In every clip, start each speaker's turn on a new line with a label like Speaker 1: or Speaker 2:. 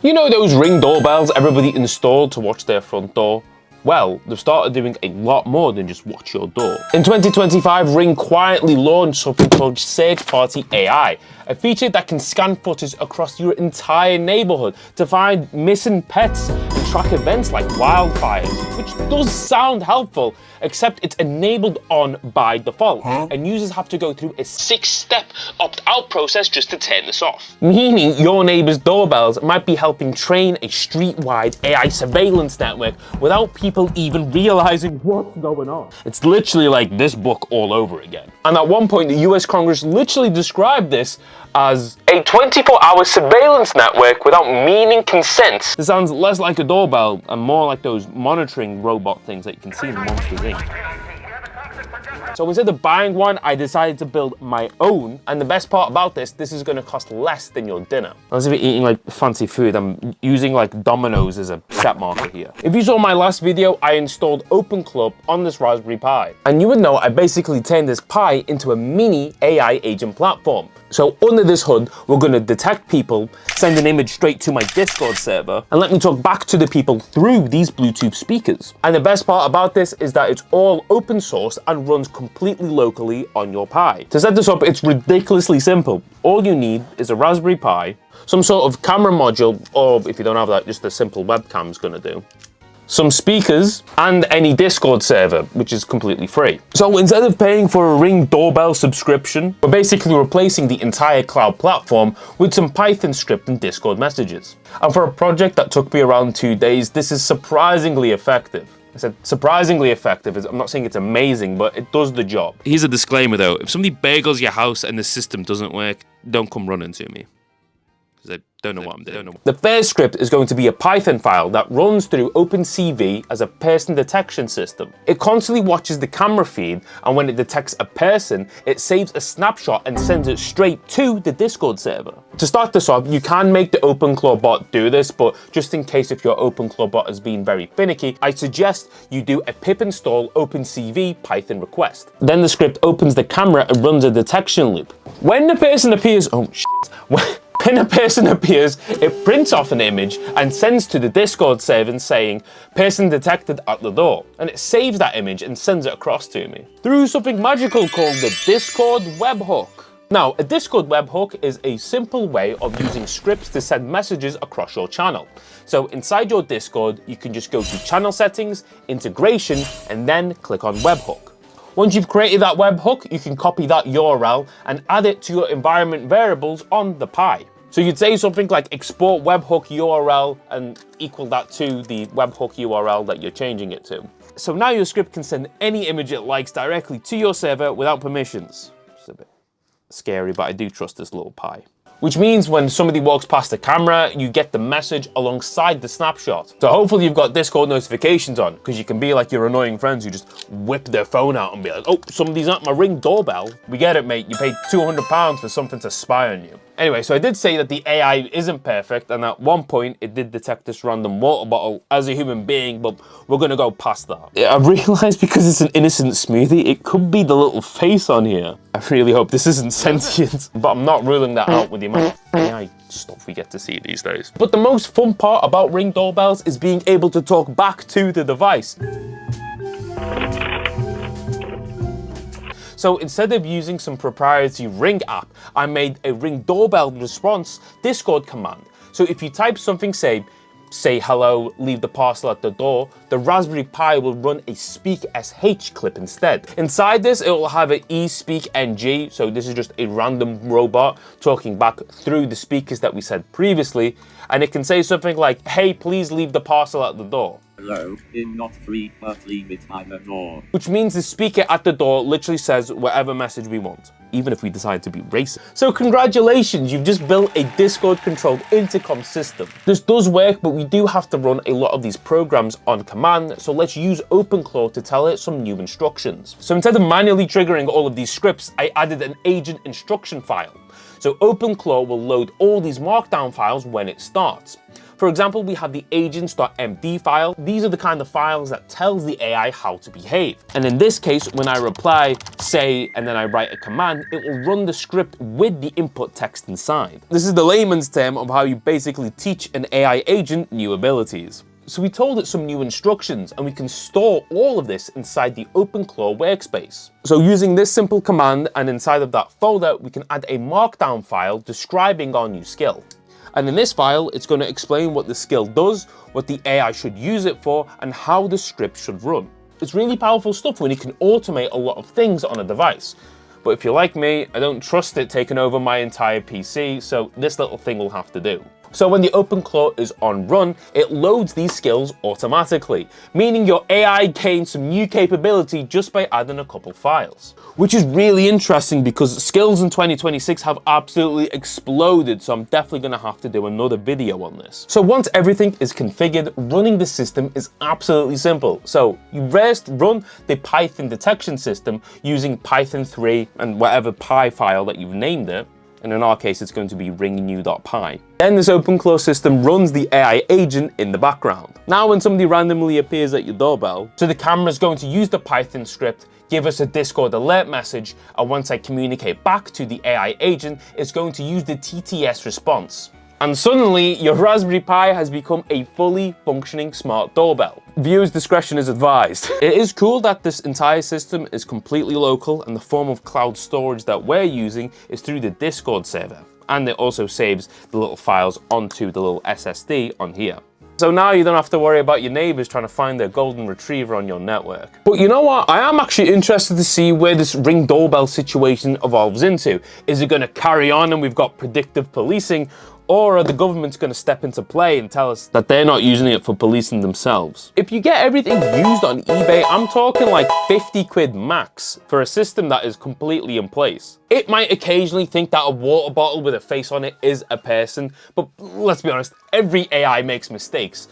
Speaker 1: You know those Ring doorbells everybody installed to watch their front door? Well, they've started doing a lot more than just watch your door. In 2025, Ring quietly launched something called Search Party AI, a feature that can scan footage across your entire neighborhood to find missing pets and track events like wildfires, which does sound helpful, except it's enabled on by default, and users have to go through a 6-step opt-out process just to turn this off. Meaning your neighbor's doorbells might be helping train a street-wide AI surveillance network without people even realizing what's going on. It's literally like this book all over again. And at one point, the US Congress literally described this as a 24-hour surveillance network without meaning consent. This sounds less like a doorbell and more like those monitoring robot things that you can see in Monsters Inc. So instead of buying one, I decided to build my own. And the best part about this is going to cost less than your dinner. Unless if you're eating like fancy food, I'm using like Domino's as a set marker here. If you saw my last video, I installed OpenClaw on this Raspberry Pi. And you would know I basically turned this Pi into a mini AI agent platform. So under this hood, we're going to detect people, send an image straight to my Discord server, and let me talk back to the people through these Bluetooth speakers. And the best part about this is that it's all open source and runs completely locally on your Pi. To set this up, it's ridiculously simple. All you need is a Raspberry Pi, some sort of camera module, or if you don't have that, just a simple webcam is going to do, some speakers, and any Discord server, which is completely free. So instead of paying for a Ring doorbell subscription, we're basically replacing the entire cloud platform with some Python script and Discord messages. And for a project that took me around 2 days, this is surprisingly effective. I said surprisingly effective. I'm not saying it's amazing, but it does the job. Here's a disclaimer though. If somebody bagels your house and the system doesn't work, don't come running to me. I don't know what I'm doing. The first script is going to be a Python file that runs through OpenCV as a person detection system. It constantly watches the camera feed, and when it detects a person, it saves a snapshot and sends it straight to the Discord server. To start this off, you can make the Clawdbot do this, but just in case if your Clawdbot has been very finicky, I suggest you do a pip install OpenCV Python request. Then the script opens the camera and runs a detection loop. When the person appears, when a person appears, it prints off an image and sends to the Discord server saying, person detected at the door. And it saves that image and sends it across to me through something magical called the Discord webhook. Now, a Discord webhook is a simple way of using scripts to send messages across your channel. So inside your Discord, you can just go to channel settings, integration, and then click on webhook. Once you've created that webhook, you can copy that URL and add it to your environment variables on the Pi. So you'd say something like export webhook URL and equal that to the webhook URL that you're changing it to. So now your script can send any image it likes directly to your server without permissions. It's a bit scary, but I do trust this little Pi. Which means when somebody walks past the camera, you get the message alongside the snapshot. So hopefully you've got Discord notifications on, because you can be like your annoying friends who just whip their phone out and be like, oh, somebody's at my Ring doorbell. We get it, mate. You paid £200 for something to spy on you. Anyway, so I did say that the AI isn't perfect, and at one point it did detect this random water bottle as a human being, but we're gonna go past that. I realized because it's an innocent smoothie, it could be the little face on here. I really hope this isn't sentient, but I'm not ruling that out with the amount of AI stuff we get to see these days. But the most fun part about Ring doorbells is being able to talk back to the device. So instead of using some proprietary Ring app, I made a Ring doorbell response Discord command. So if you type something, say hello, leave the parcel at the door, the Raspberry Pi will run a Speak SH clip instead. Inside this, it will have an eSpeakNG, so this is just a random robot talking back through the speakers that we said previously, and it can say something like, hey, please leave the parcel at the door.
Speaker 2: Hello, in not free, but leave it by the door. Which
Speaker 1: means the speaker at the door literally says whatever message we want, even if we decide to be racist. So congratulations, you've just built a Discord-controlled intercom system. This does work, but we do have to run a lot of these programs on command, so let's use OpenClaw to tell it some new instructions. So instead of manually triggering all of these scripts, I added an agent instruction file. So OpenClaw will load all these markdown files when it starts. For example, we have the agents.md file. These are the kind of files that tells the AI how to behave. And in this case, when I reply, say, and then I write a command, it will run the script with the input text inside. This is the layman's term of how you basically teach an AI agent new abilities. So we told it some new instructions, and we can store all of this inside the OpenClaw workspace. So using this simple command, and inside of that folder, we can add a markdown file describing our new skill. And in this file, it's going to explain what the skill does, what the AI should use it for, and how the script should run. It's really powerful stuff when you can automate a lot of things on a device. But if you're like me, I don't trust it taking over my entire PC, so this little thing will have to do. So when the OpenClaw is on run, it loads these skills automatically, meaning your AI gains some new capability just by adding a couple files. Which is really interesting because skills in 2026 have absolutely exploded, so I'm definitely going to have to do another video on this. So once everything is configured, running the system is absolutely simple. So you first run the Python detection system using Python 3 and whatever py file that you've named it. And in our case, it's going to be ringnew.py. Then this OpenClaw system runs the AI agent in the background. Now when somebody randomly appears at your doorbell, so the camera is going to use the Python script, give us a Discord alert message, and once I communicate back to the AI agent, it's going to use the TTS response. And suddenly, your Raspberry Pi has become a fully functioning smart doorbell. Viewers' discretion is advised. It is cool that this entire system is completely local, and the form of cloud storage that we're using is through the Discord server. And it also saves the little files onto the little SSD on here. So now you don't have to worry about your neighbors trying to find their golden retriever on your network. But you know what? I am actually interested to see where this Ring doorbell situation evolves into. Is it going to carry on and we've got predictive policing? Or are the governments going to step into play and tell us that they're not using it for policing themselves? If you get everything used on eBay, I'm talking like 50 quid max for a system that is completely in place. It might occasionally think that a water bottle with a face on it is a person, but let's be honest, every AI makes mistakes.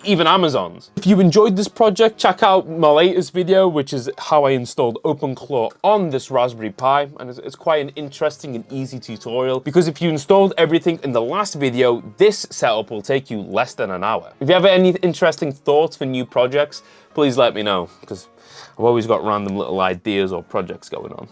Speaker 1: Even Amazon's. If you enjoyed this project, check out my latest video, which is how I installed OpenClaw on this Raspberry Pi, and it's quite an interesting and easy tutorial, because if you installed everything in the last video, this setup will take you less than an hour. If you have any interesting thoughts for new projects, please let me know, because I've always got random little ideas or projects going on.